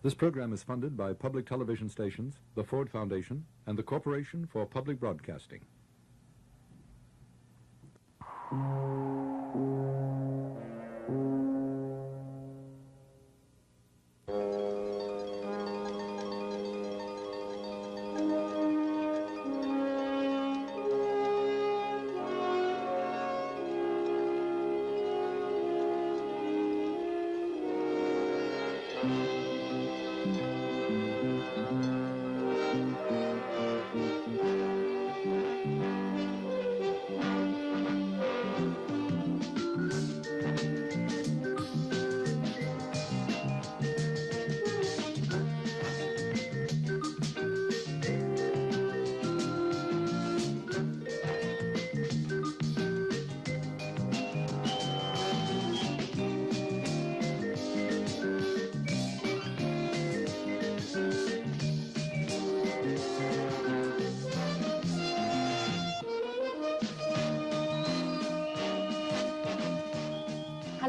This program is funded by public television stations, the Ford Foundation, and the Corporation for Public Broadcasting.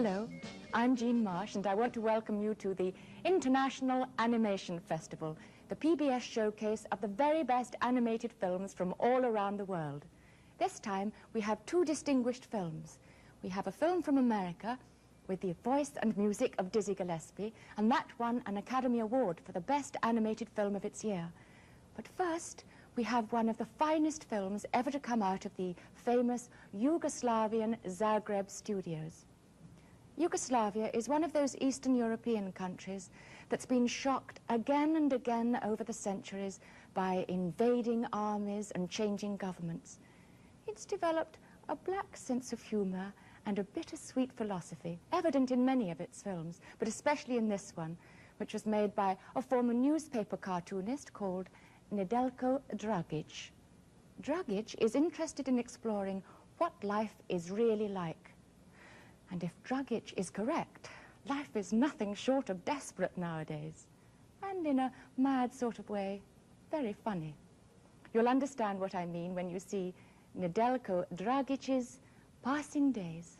Hello, I'm Jean Marsh, and I want to welcome you to the International Animation Festival, the PBS showcase of the very best animated films from all around the world. This time, we have two distinguished films. We have a film from America with the voice and music of Dizzy Gillespie, and that won an Academy Award for the best animated film of its year. But first, we have one of the finest films ever to come out of the famous Yugoslavian Zagreb studios. Yugoslavia is one of those Eastern European countries that's been shocked again and again over the centuries by invading armies and changing governments. It's developed a black sense of humor and a bittersweet philosophy, evident in many of its films, but especially in this one, which was made by a former newspaper cartoonist called Nedeljko Dragic. Dragic is interested in exploring what life is really like. And if Dragic is correct, life is nothing short of desperate nowadays. And in a mad sort of way, very funny. You'll understand what I mean when you see Nedeljko Dragic's Passing Days.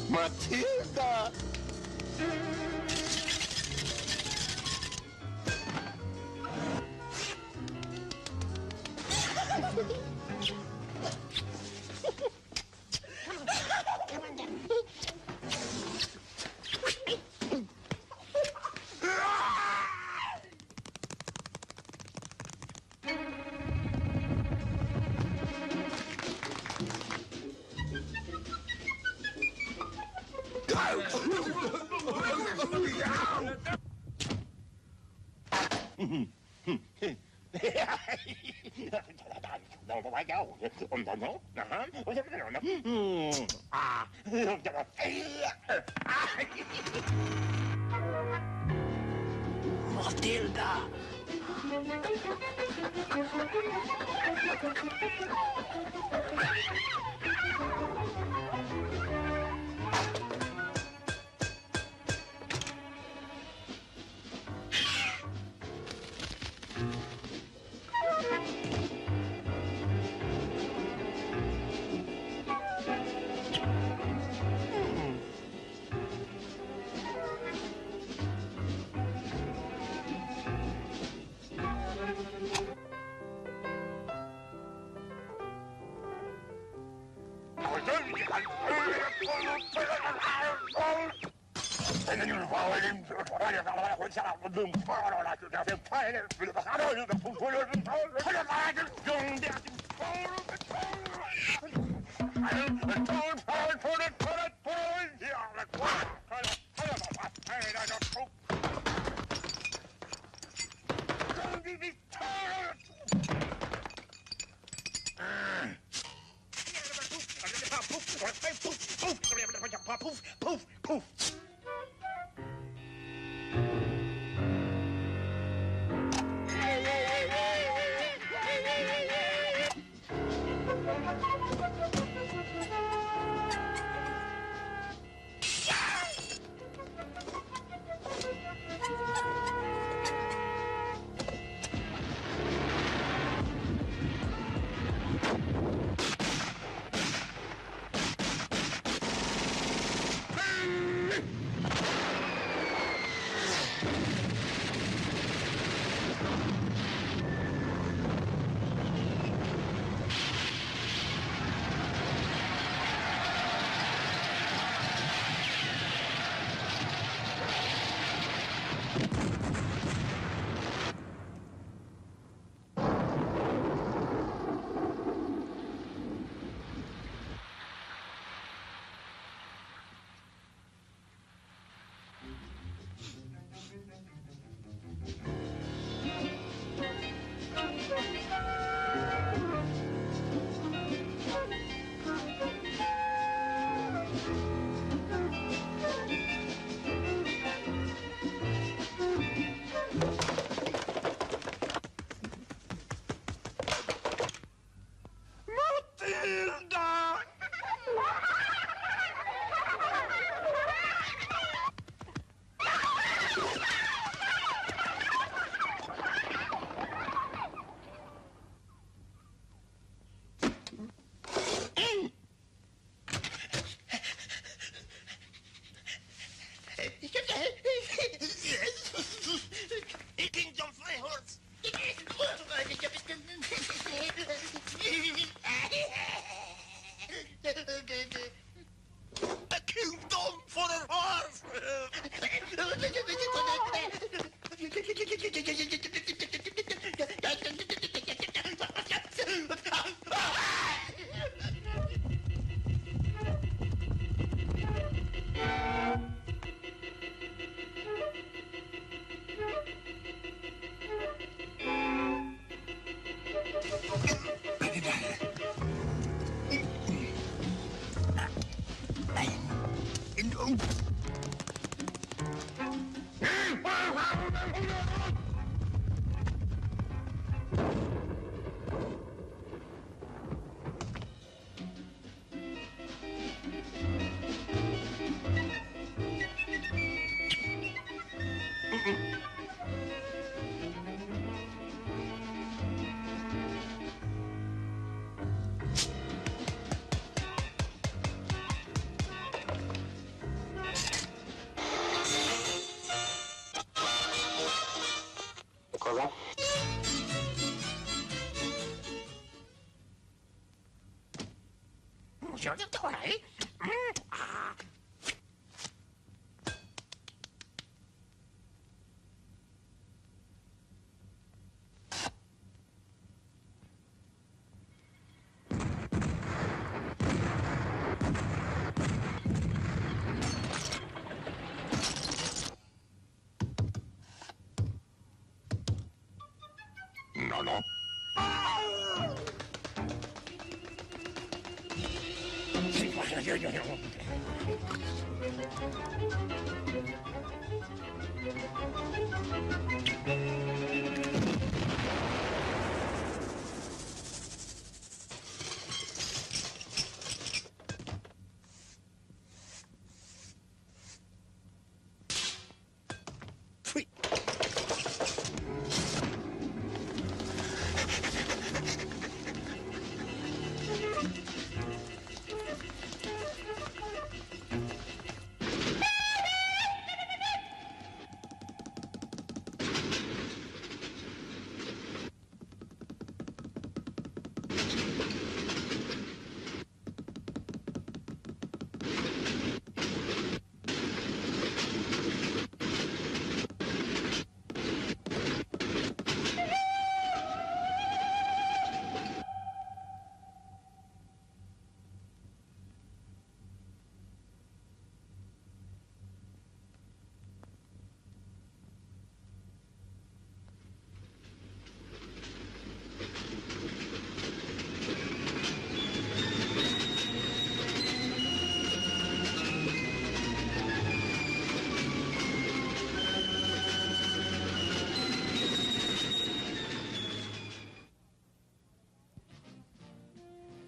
Matilda! Matilda! Poof, poof. Cosa? Museo di autore? No, no.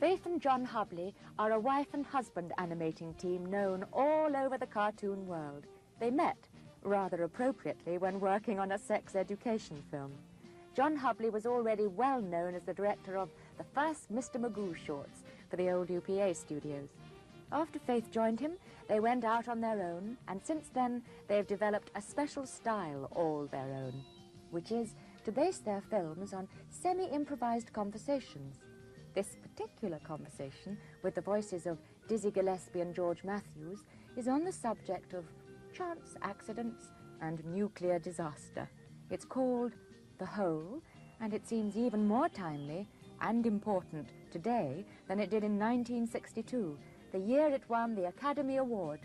Faith and John Hubley are a wife and husband animating team known all over the cartoon world. They met, rather appropriately, when working on a sex education film. John Hubley was already well known as the director of the first Mr. Magoo shorts for the old UPA studios. After Faith joined him, they went out on their own, and since then they've developed a special style all their own, which is to base their films on semi-improvised conversations. This particular conversation, with the voices of Dizzy Gillespie and George Matthews, is on the subject of chance accidents and nuclear disaster. It's called The Hole, and it seems even more timely and important today than it did in 1962, the year it won the Academy Award.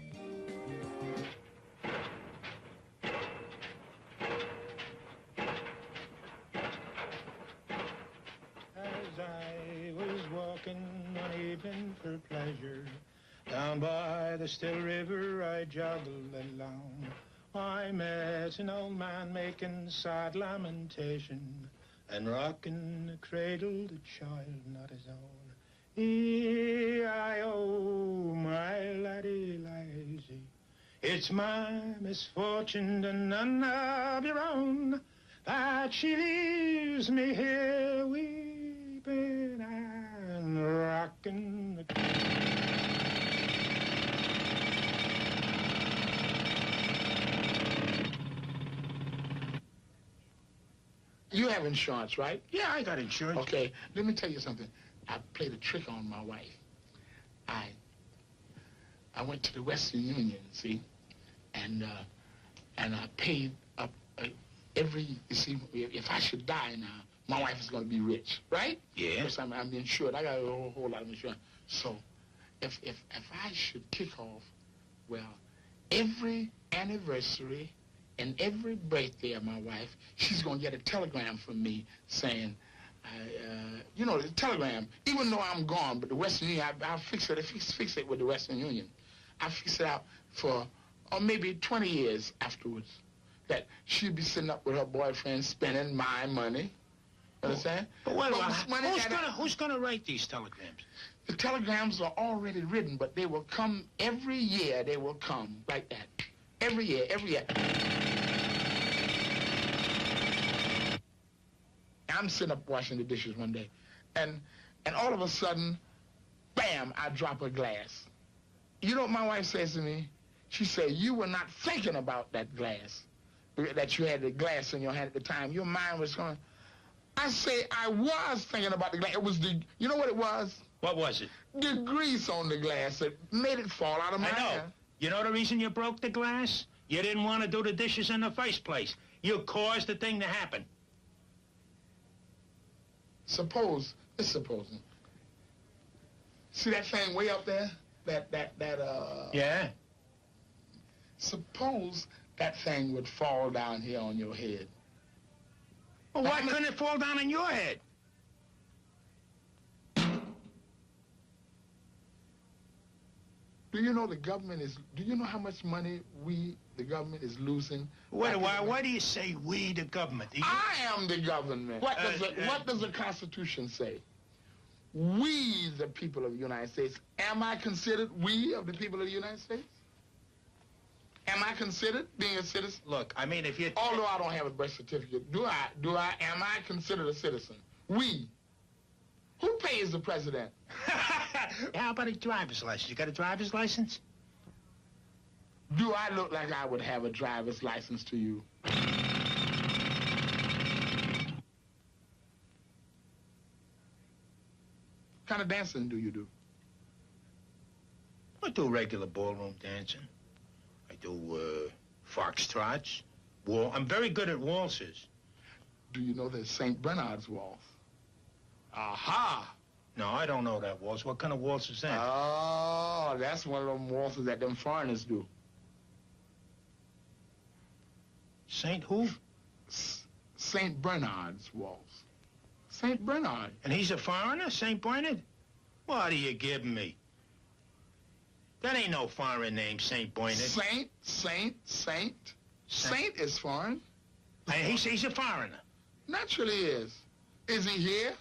As I was walking one evening for pleasure, down by the still river I joggled along. I met an old man making sad lamentation and rocking a cradle to child not his own. E-I-O, my laddie lazy, it's my misfortune and none of your own that she leaves me here weeping and rocking the You have insurance, right? Yeah, I got insurance. Okay, let me tell you something. I played a trick on my wife. I went to the Western Union, see, and I paid up every, you see, if I should die now, my wife is going to be rich, right? Yeah. Because I'm insured. I got a whole lot of insurance. So if I should kick off, well, every anniversary and every birthday of my wife, she's going to get a telegram from me saying, you know, the telegram, even though I'm gone, but the Western Union, I'll fix it with the Western Union. I'll fix it out for, or maybe 20 years afterwards, that she'll be sitting up with her boyfriend spending my money. Understand? But wait, who's gonna write these telegrams? The telegrams are already written, but they will come every year. They will come like that. Every year, every year. I'm sitting up washing the dishes one day, and all of a sudden, bam, I drop a glass. You know what my wife says to me? She said, you were not thinking about that glass, that you had the glass in your hand at the time. Your mind was going. I say, I was thinking about the glass. It was the, you know what it was? What was it? The grease on the glass that made it fall out of my I know. hand. You know the reason you broke the glass? You didn't want to do the dishes in the first place. You caused the thing to happen. Suppose, let's suppose. See that thing way up there? Yeah? Suppose that thing would fall down here on your head. Well, why couldn't it fall down on your head? Do you know the government is, do you know how much money the government is losing? Why do you say we, the government? I am the government. What does the Constitution say? We, the people of the United States. Am I considered we of the people of the United States? Am I considered being a citizen? Look, I mean, if you... Although I don't have a birth certificate, am I considered a citizen? We. Who pays the president? How about a driver's license? You got a driver's license? Do I look like I would have a driver's license to you? What kind of dancing do you do? I do regular ballroom dancing. I do, foxtrots. I'm very good at waltzes. Do you know there's St. Bernard's waltz? Aha! No, I don't know that waltz. What kind of waltz is that? Oh, that's one of them waltzes that them foreigners do. Saint who? St. Bernard's waltz. St. Bernard. And he's a foreigner, St. Bernard? What are you giving me? That ain't no foreign name, St. Bernard. Saint is foreign. He's a foreigner. Naturally he is. Is he here?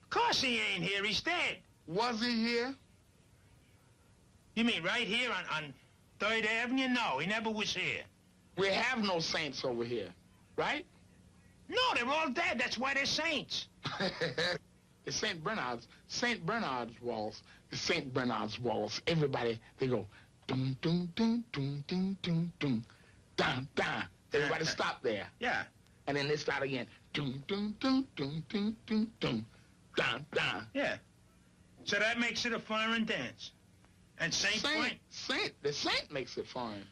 Of course he ain't here. He's dead. Was he here? You mean right here on 3rd Avenue? No, he never was here. We have no saints over here, right? No, they're all dead. That's why they're saints. It's St. Bernard's waltz. It's St. Bernard's waltz. Everybody, they go, dum, dum, dum, dum, dum, dum, dum, dum, dum. Everybody stop there. Yeah. And then they start again. Dum, dum, dum, dum, dum, dum, dum, dum, dum. Yeah. So that makes it a foreign dance. And The saint makes it foreign.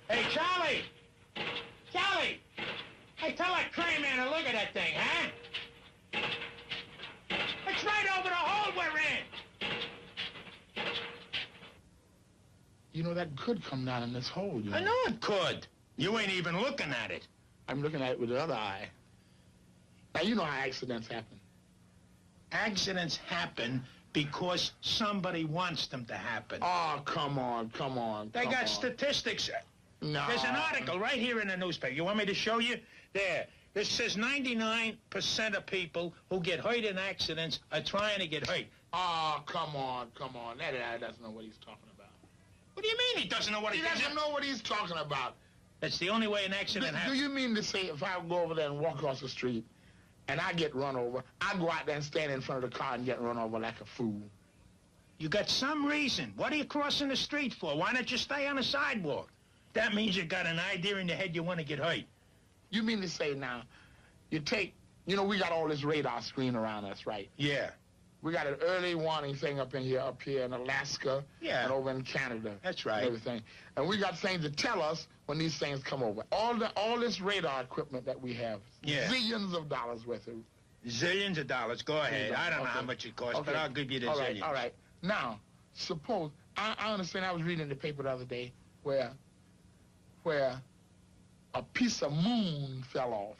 Hey, Charlie! Charlie! Hey, tell that crane man to look at that thing, huh? It's right over the hole we're in! You know, that could come down in this hole, you know. I know it could. You ain't even looking at it. I'm looking at it with the other eye. Now, you know how accidents happen. Accidents happen because somebody wants them to happen. Oh, come on. They got statistics. No. There's an article right here in the newspaper. You want me to show you? There. This says 99% of people who get hurt in accidents are trying to get hurt. Oh, come on. That guy doesn't know what he's talking about. What do you mean he doesn't know what He doesn't know what he's talking about. That's the only way an accident happens. Do you mean to say if I go over there and walk across the street and I get run over, I go out there and stand in front of the car and get run over like a fool? You got some reason. What are you crossing the street for? Why not just stay on the sidewalk? That means you got an idea in your head you want to get hurt. You mean to say now, we got all this radar screen around us, right? Yeah. We got an early warning thing up here in Alaska, and over in Canada. That's right. And everything. And we got things to tell us when these things come over. All this radar equipment that we have, zillions of dollars worth of. Zillions of dollars. Go ahead. I don't know how much it costs, but I'll give you the zillions. All right. Now, suppose I understand. I was reading the paper the other day where a piece of moon fell off.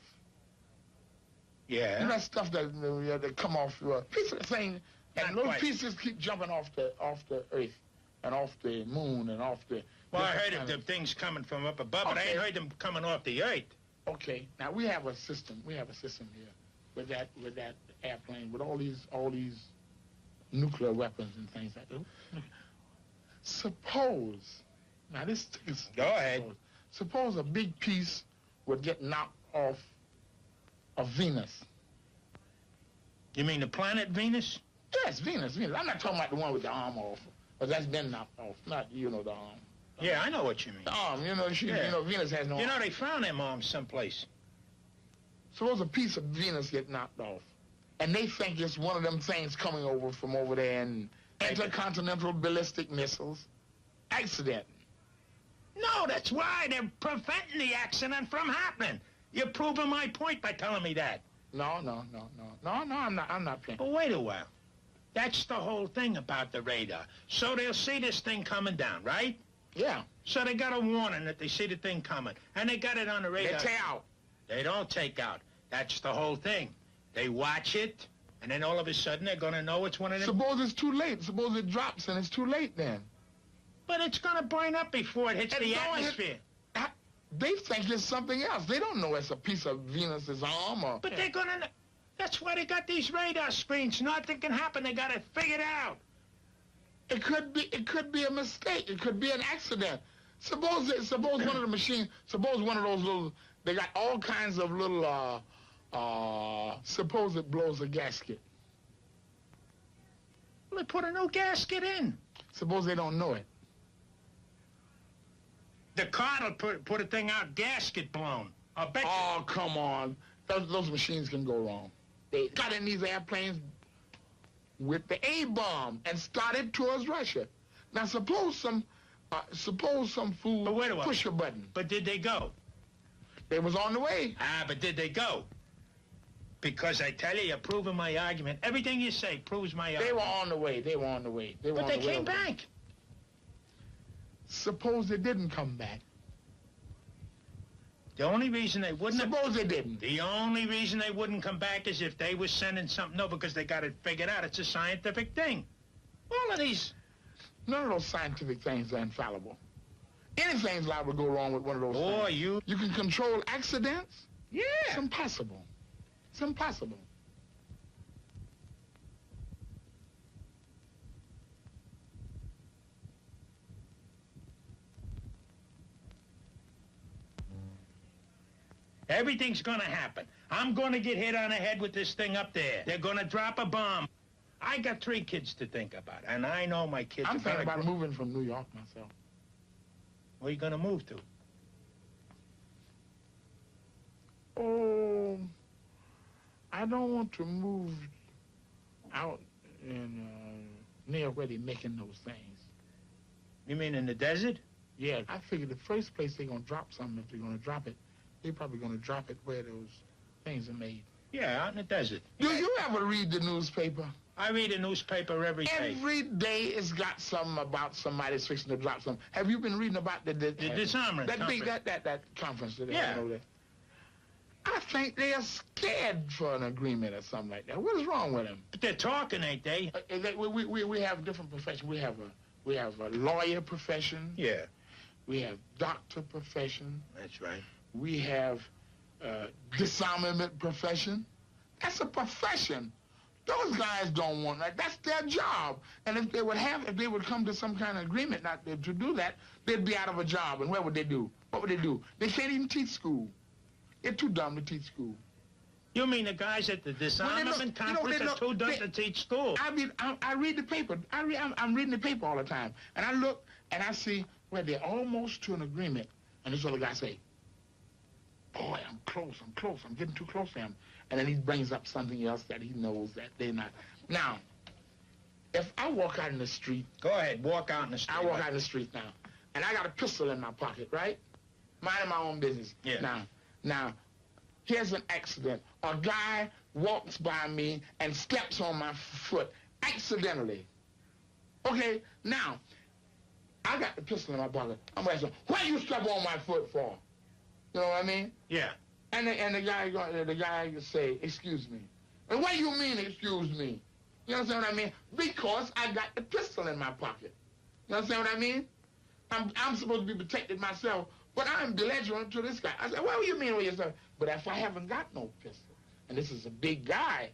Yeah. You know that stuff that come off a piece of the thing, and little pieces keep jumping off the earth, and off the moon, and off the. Well, I heard of the things coming from up above, but I ain't heard them coming off the earth. Okay. Now we have a system. We have a system here with that airplane, with all these nuclear weapons and things like that. Suppose. Now this is. Go ahead. Suppose a big piece would get knocked off of Venus. You mean the planet Venus? Yes, Venus. I'm not talking about the one with the arm off, but that's been knocked off. Not, the arm. Yeah, I know what you mean. The arm, Venus has no arm. They found them arms someplace. Suppose a piece of Venus get knocked off, and they think it's one of them things coming over from over there, and intercontinental ballistic missiles. Accident. No, that's why they're preventing the accident from happening. You're proving my point by telling me that. No, I'm not playing. But wait a while. That's the whole thing about the radar. So they'll see this thing coming down, right? Yeah. So they got a warning that they see the thing coming, and they got it on the radar. They take out. They don't take out. That's the whole thing. They watch it, and then all of a sudden they're going to know it's one of them. Suppose it's too late. Suppose it drops and it's too late then. But it's going to burn up before it hits the atmosphere. They think it's something else. They don't know it's a piece of Venus's arm or... But they're going to... That's why they got these radar screens. Nothing can happen. They got it figured out. It could be a mistake. It could be an accident. Suppose one of the machines, suppose one of those little, they got all kinds of little, suppose it blows a gasket. Well, they put a new gasket in. Suppose they don't know it. The car will put a thing out, gasket blown. I'll bet you. Oh, come on. Those machines can go wrong. They got in these airplanes with the A-bomb and started towards Russia. Now, suppose some fool push a button. But did they go? They was on the way. But did they go? Because I tell you, you're proving my argument. Everything you say proves my argument. They were on the way. They were on the way. But they came back. Suppose they didn't come back. The only reason they wouldn't... Suppose they didn't. The only reason they wouldn't come back is if they were sending something. No, because they got it figured out. It's a scientific thing. All of these... None of those scientific things are infallible. Anything's liable to go wrong with one of those things. You can control accidents? Yeah. It's impossible. It's impossible. Everything's gonna happen. I'm gonna get hit on the head with this thing up there. They're gonna drop a bomb. I got 3 kids to think about, and I know my kids I'm thinking about moving from New York myself. Where are you gonna move to? Oh, I don't want to move out in near where they're making those things. You mean in the desert? Yeah, I figure the first place they're gonna drop something, if they're gonna drop it, they're probably gonna drop it where those things are made. Yeah, out in the desert. Do you ever read the newspaper? I read a newspaper every day. Every day it's got something about somebody's fixing to drop something. Have you been reading about the disarmament conference? That conference that they had over there? I think they are scared for an agreement or something like that. What is wrong with them? But they're talking, ain't they? We have different professions. We have a lawyer profession. Yeah. We have doctor profession. That's right. We have disarmament profession. That's a profession. Those guys don't want that. That's their job. And if they would come to some kind of agreement not to do that, they'd be out of a job. And what would they do? What would they do? They can't even teach school. They're too dumb to teach school. You mean the guys at the disarmament conference are too dumb to teach school? I read the paper. I'm reading the paper all the time. And I look and I see where they're almost to an agreement. And this other guy say, boy, I'm close, I'm getting too close to him. And then he brings up something else that he knows that they're not. Now, if I walk out in the street... Go ahead, walk out in the street. I walk out in the street now, and I got a pistol in my pocket, right? Minding my own business. Yeah. Now, here's an accident. A guy walks by me and steps on my foot accidentally. Okay, now, I got the pistol in my pocket. I'm asking, what you step on my foot for? You know what I mean? Yeah. And the guy say, excuse me. And what do you mean, excuse me? You understand what I mean? Because I got the pistol in my pocket. You understand what I mean? I'm supposed to be protected myself, but I'm belligerent to this guy. I said, what do you mean with yourself? But if I haven't got no pistol, and this is a big guy,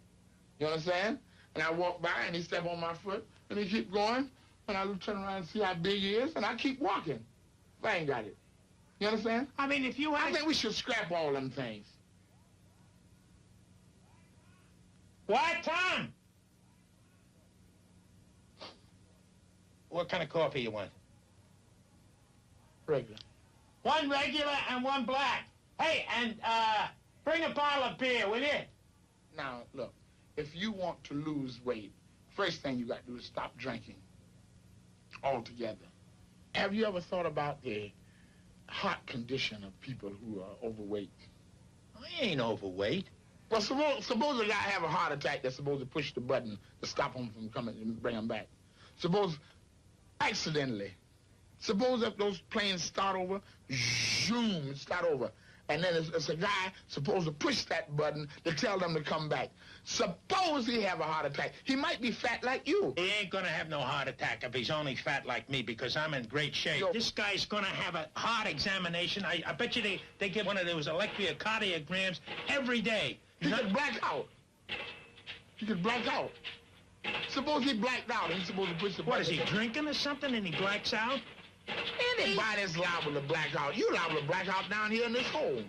you understand? And I walk by and he step on my foot, and he keep going, and I turn around and see how big he is, and I keep walking. If I ain't got it. You understand? I mean, if you had... I think we should scrap all them things. What, Tom? What kind of coffee you want? Regular. 1 regular and 1 black. Hey, and bring a bottle of beer, will you? Now, look, if you want to lose weight, first thing you got to do is stop drinking altogether. Have you ever thought about the heart condition of people who are overweight? I ain't overweight. Well, suppose a guy have a heart attack that's supposed to push the button to stop him from coming and bring him back. Suppose, accidentally, suppose if those planes start over, zoom, start over, And then it's a guy supposed to push that button to tell them to come back. Suppose he have a heart attack. He might be fat like you. He ain't gonna have no heart attack if he's only fat like me, because I'm in great shape. This guy's gonna have a heart examination. I bet you they get one of those electrocardiograms every day. He could black out. He could black out. Suppose he blacked out and he's supposed to push the button. What, is he drinking or something and he blacks out? Anybody's liable to black out. You're liable to black out down here in this hole.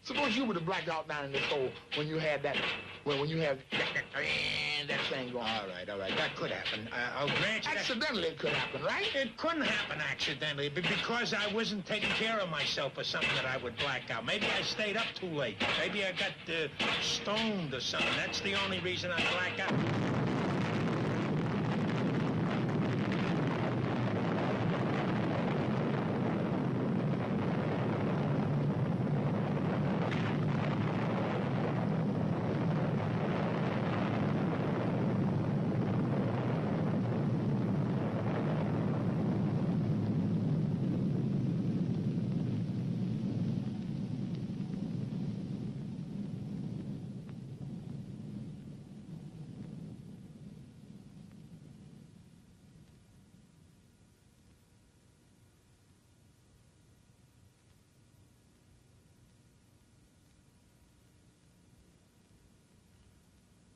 Suppose you were to black out down in this hole when you had that, when you have that thing going. All right, that could happen. I'll grant you accidentally it could happen, right? It couldn't happen accidentally, but because I wasn't taking care of myself or something that I would black out. Maybe I stayed up too late. Maybe I got stoned or something. That's the only reason I black out.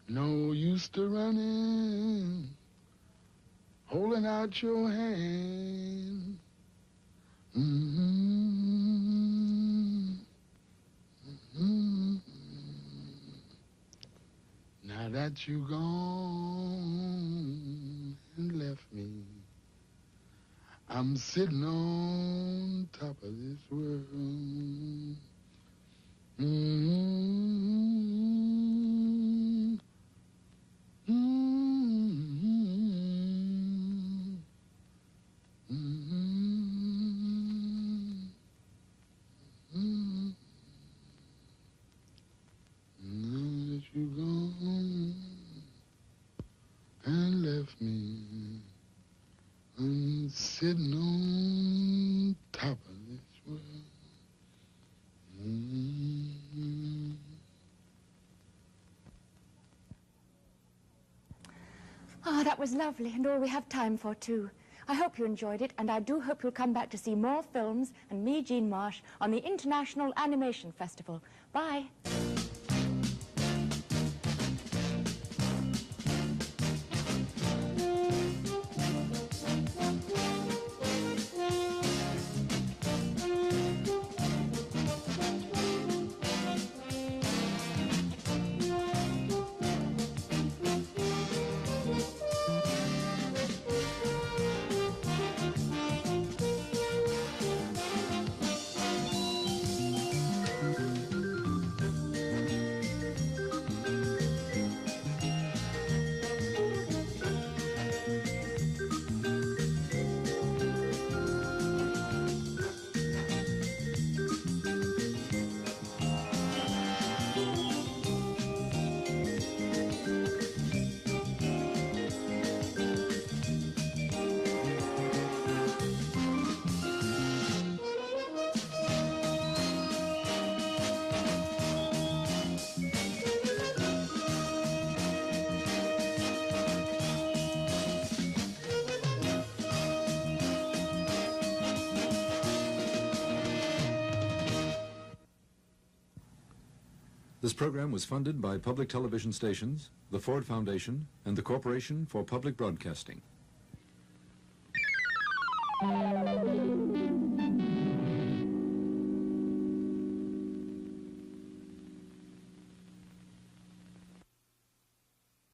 No use to running, holding out your hand. Now that you gone and left me, I'm sitting on top of this world. You gone and left me. I'm sitting on top of this world. Ah, that was lovely, and all we have time for, too. I hope you enjoyed it, and I do hope you'll come back to see more films and me, Jean Marsh, on the International Animation Festival. Bye. This program was funded by public television stations, the Ford Foundation, and the Corporation for Public Broadcasting.